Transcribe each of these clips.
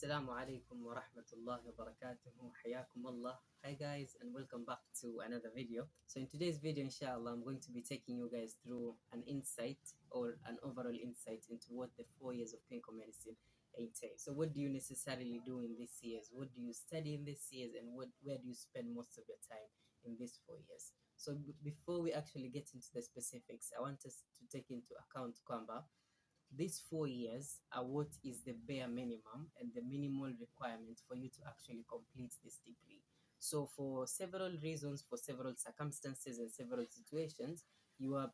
Assalamu alaikum wa rahmatullahi wa barakatuhu. Hayakum Allah. Hi guys, and welcome back to another video. So in today's video, inshallah, I'm going to be taking you guys through an insight or an overall insight into what the 4 years of clinical medicine entail. So what do you necessarily do in these years? What do you study in these years, and where do you spend most of your time in these 4 years? So before we actually get into the specifics, I want us to take into account kwamba these 4 years are what is the bare minimum and the minimal requirement for you to actually complete this degree. So for several reasons, for several circumstances and several situations, you are,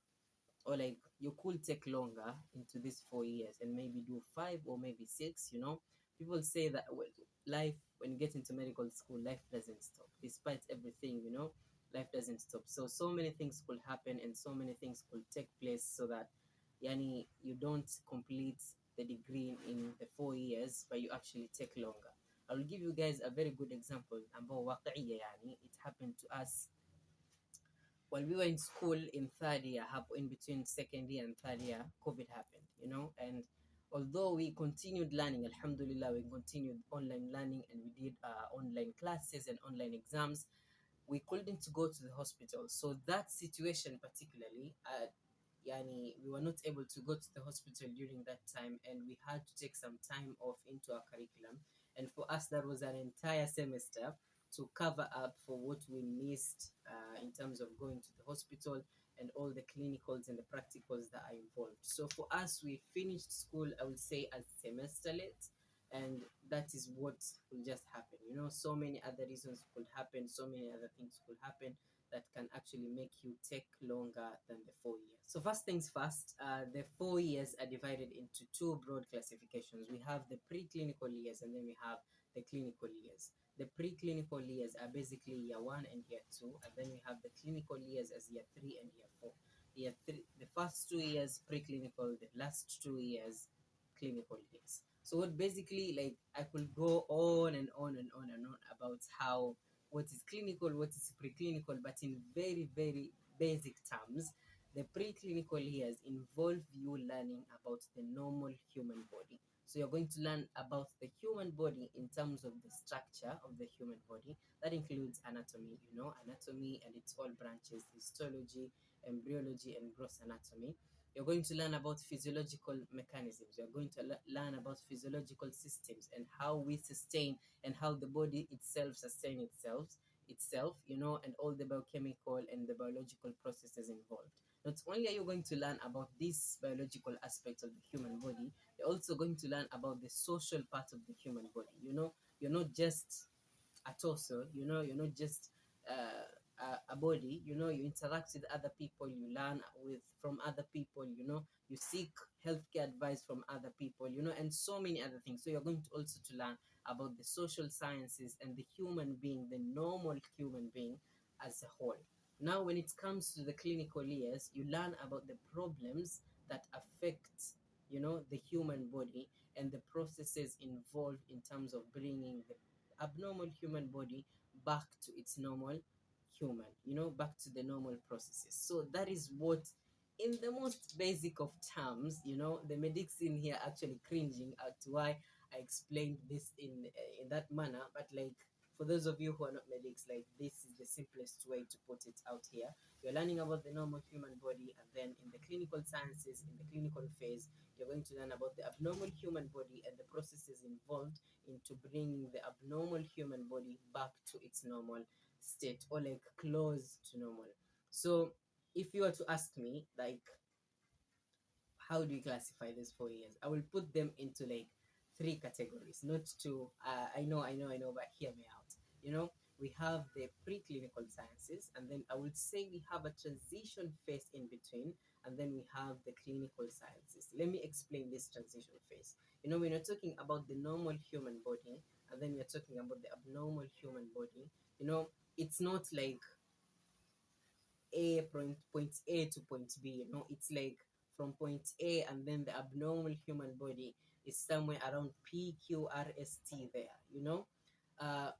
or like you could take longer into these 4 years and maybe do 5 or maybe 6. People say that, well, life, when you get into medical school, life doesn't stop despite everything. Life doesn't stop. So many things could happen and so many things could take place, so that yani you don't complete the degree in the 4 years, but you actually take longer. I will give you guys a very good example ambao waqiya, yani it happened to us while we were in school in third year. In between second year and third year, COVID happened. And although we continued learning, alhamdulillah, we continued online learning and we did online classes and online exams, we couldn't go to the hospital. So that situation particularly, yani we were not able to go to the hospital during that time, and we had to take some time off into our curriculum. And for us, that was an entire semester to cover up for what we missed in terms of going to the hospital and all the clinicals and the practicals that are involved. So for us, we finished school, I would say, as semester late, and that is what will just happen. So many other reasons could happen, so many other things could happen that can actually make you take longer than the 4 years. So first things first, the 4 years are divided into two broad classifications. We have the preclinical years and then we have the clinical years. The preclinical years are basically year 1 and year 2, and then we have the clinical years as year 3 and year 4. Year 3, the first 2 years preclinical, the last 2 years clinical years. So what basically, like, I could go on and on and on and on about how what is clinical, what is preclinical, but in very, very basic terms, the preclinical years involve you learning about the normal human body. So you're going to learn about the human body in terms of the structure of the human body. That includes anatomy, anatomy and its all branches, histology, embryology, and gross anatomy. You're going to learn about physiological mechanisms. You're going to learn about physiological systems and how we sustain and how the body itself sustains itself, and all the biochemical and the biological processes involved. Not only are you going to learn about this biological aspect of the human body, you're also going to learn about the social part of the human body. You're not just a torso, you're not just a body. You interact with other people, you learn from other people, you seek healthcare advice from other people, and so many other things. So you're going to also to learn about the social sciences and the human being, the normal human being as a whole. Now, when it comes to the clinical years, you learn about the problems that affect, the human body and the processes involved in terms of bringing the abnormal human body back to its normal human, back to the normal processes. So that is what, in the most basic of terms, the medics in here actually cringing at why I explained this in that manner. But like, for those of you who are not medics, like, this is the simplest way to put it out here. You're learning about the normal human body, and then in the clinical sciences, in the clinical phase, you're going to learn about the abnormal human body and the processes involved into bringing the abnormal human body back to its normal state, or like close to normal. So if you were to ask me, like, how do you classify these 4 years, I will put them into like 3 categories, not two. I know, but hear me out. We have the preclinical sciences, and then I would say we have a transition phase in between, and then we have the clinical sciences. Let me explain this transition phase. When you're talking about the normal human body, and then you're talking about the abnormal human body, it's not like point A to point B. It's like from point A, and then the abnormal human body is somewhere around PQRST there.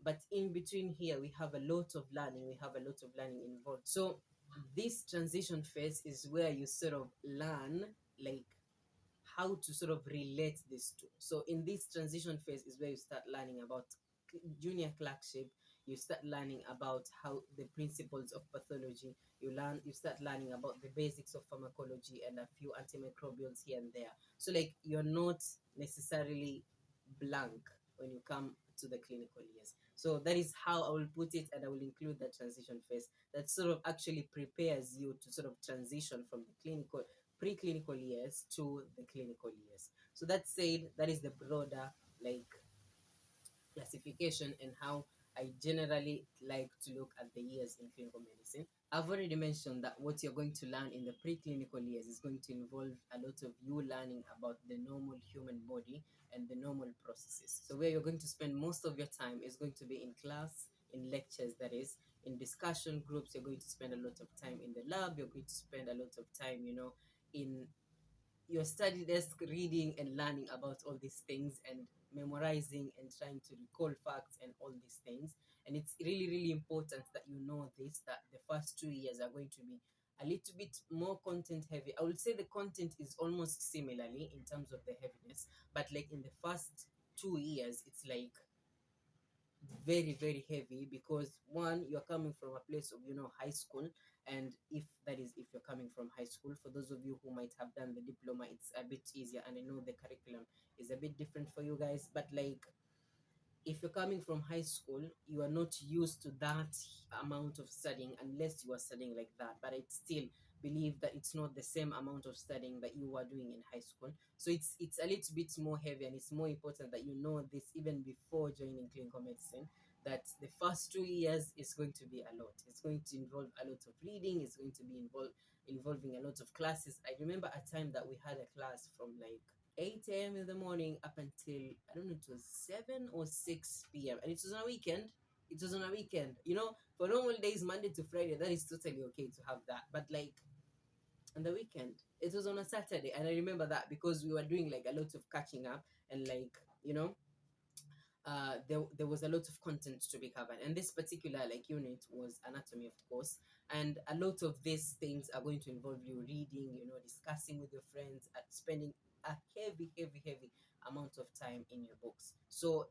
But in between here, we have a lot of learning. We have a lot of learning involved. So this transition phase is where you sort of learn, like, how to sort of relate these two. So in this transition phase is where you start learning about junior clerkship. You start learning about how the principles of pathology. You start learning about the basics of pharmacology and a few antimicrobials here and there. So like you're not necessarily blank when you come to the clinical years. So that is how I will put it, and I will include that transition phase that sort of actually prepares you to sort of transition from the clinical preclinical years to the clinical years. So that said, that is the broader like classification and how I generally like to look at the years in clinical medicine. I've already mentioned that what you're going to learn in the preclinical years is going to involve a lot of you learning about the normal human body and the normal processes. So where you're going to spend most of your time is going to be in class, in lectures, that is, in discussion groups. You're going to spend a lot of time in the lab. You're going to spend a lot of time, in your study desk reading and learning about all these things and memorizing and trying to recall facts and all these things. And it's really, really important that you know this, that the first 2 years are going to be a little bit more content heavy. I would say the content is almost similarly in terms of the heaviness, but like in the first 2 years, it's like very, very heavy because one, you're coming from a place of high school. And if you're coming from high school, for those of you who might have done the diploma, it's a bit easier, and I know the curriculum is a bit different for you guys. But like if you're coming from high school, you are not used to that amount of studying unless you are studying like that. But I still believe that it's not the same amount of studying that you were doing in high school. So it's a little bit more heavy, and it's more important that you know this even before joining clinical medicine, that the first 2 years is going to be a lot. It's going to involve a lot of reading. It's going to be involving a lot of classes. I remember a time that we had a class from like 8 a.m. in the morning up until, I don't know, it was 7 or 6 p.m. And it was on a weekend. It was on a weekend. For normal days, Monday to Friday, that is totally okay to have that. But like on the weekend, it was on a Saturday. And I remember that because we were doing like a lot of catching up and like, there was a lot of content to be covered, and this particular like unit was anatomy, of course. And a lot of these things are going to involve you reading, discussing with your friends, and spending a heavy, heavy, heavy amount of time in your books. So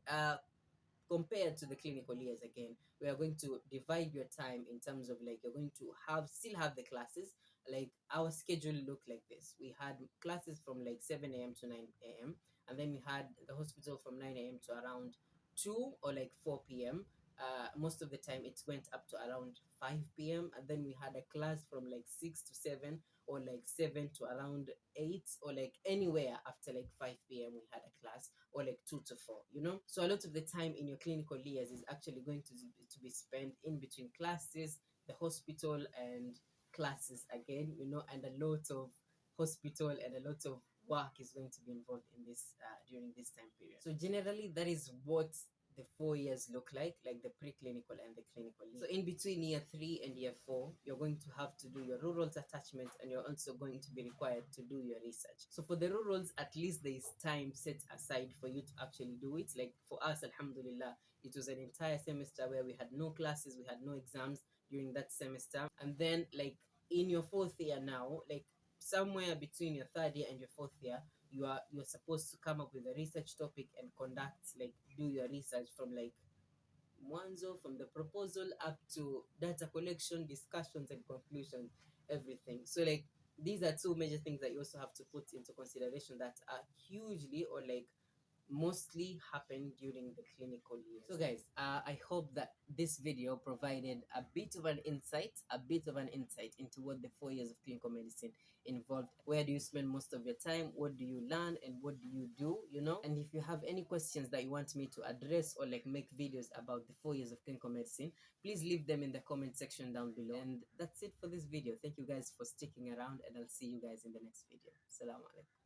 compared to the clinical years, again, we are going to divide your time in terms of like you're going to still have the classes. Like our schedule looked like this: we had classes from like 7 a.m. to 9 a.m., and then we had the hospital from 9 a.m. to around 2 or like 4 p.m. Most of the time it went up to around 5 p.m., and then we had a class from like 6 to 7, or like 7 to around 8, or like anywhere after like 5 p.m. we had a class, or like 2 to 4. So a lot of the time in your clinical years is actually going to be spent in between classes, the hospital, and classes again, and a lot of hospital and a lot of work is going to be involved in this during this time period. So generally that is what the 4 years look like the preclinical and the clinical year. So in between year 3 and year 4, you're going to have to do your rurals attachment, and you're also going to be required to do your research. So for the rurals, at least there is time set aside for you to actually do it. Like for us, alhamdulillah, it was an entire semester where we had no classes, we had no exams during that semester. And then like in your 4th year now, like somewhere between your 3rd year and your 4th year, you're supposed to come up with a research topic and do your research from like from the proposal up to data collection, discussions, and conclusion, everything. So like these are two major things that you also have to put into consideration that are hugely, or like mostly, happen during the clinical years. So guys, I hope that this video provided a bit of an insight into what the 4 years of clinical medicine involved. Where do you spend most of your time? What do you learn, and what do you do? And if you have any questions that you want me to address, or like make videos about the 4 years of clinical medicine, please leave them in the comment section down below. And that's it for this video. Thank you guys for sticking around, and I'll see you guys in the next video. Assalamu alaikum.